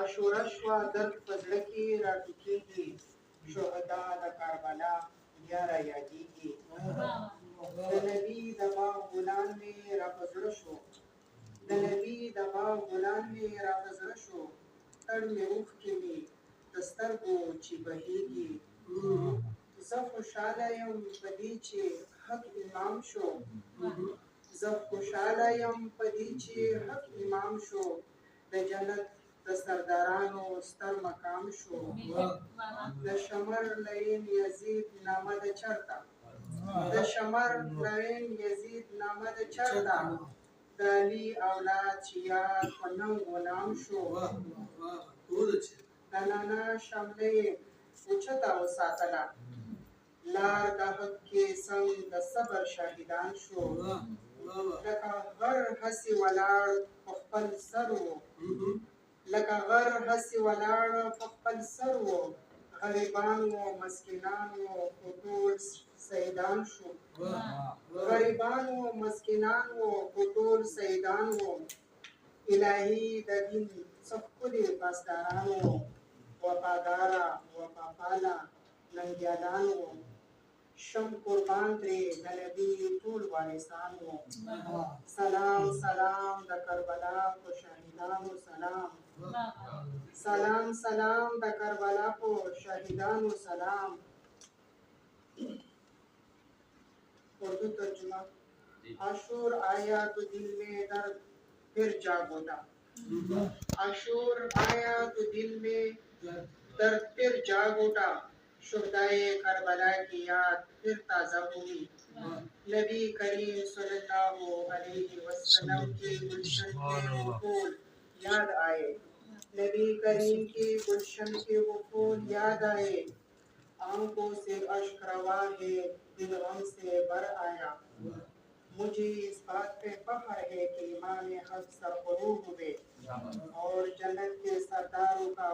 اشوره شوه درد په زړه کې راټوکېږي شهدا د کربلا بیا را یادېږي د نبي د باغ ګلان مې را په زړه شو د نبي د باغ ګلان مې را په زړه شو تړ مې اوښکې مې د سترګو چې بهېږي زه خوشحاله یم په دې چې حق امام شو زه خوشحاله یم په دې چې حق امام شو د جنت د سردارانو ستر مقام شو د شمر لعین یزید نامه د چرته د شمر لعین یزید نامه د چرته د علي اولاد چې یاد په ننګ و نام شو د نانا شمله یې اوچته وساتله لار د حق کې څنګ د صبر شاهدان شو لکه غر هسې ولاړ په خپل سر و لکه غر هسې ولاړ په خپل سر و غریبان و مسکینان و خو ټول سیدان شو غریبان و مسکینان و خو ټول سیدان و الهي د دین څه ښکلي پاسداران و وفاداره وفاپاله ننګیالان و شم قربان ترې د نبي ټول وارثان و سلام سلام د کربلا په شهیدانو سلام سلام سلام د کربلا په شهیدانو سلام اردو ترجمہ عاشور آیا تو دل میں درد پھر جاگ اٹھا عاشور آیا تو دل میں درد پھر جاگ اٹھا شہدائے کربلا کی یاد پھر تازہ ہوئی نبی کریم صلی اللہ علیہ وسلم کی گلشن کے وہ پھول یاد آئے نبی کریم کی گلشن کے وہ پھول یاد آئے آنکھوں سے اشک روا ہے دل غم سے بر آیا مجھے اس بات پہ فخر ہے کہ امام حق سرفروغ ہوئے اور جنت کے سرداروں کا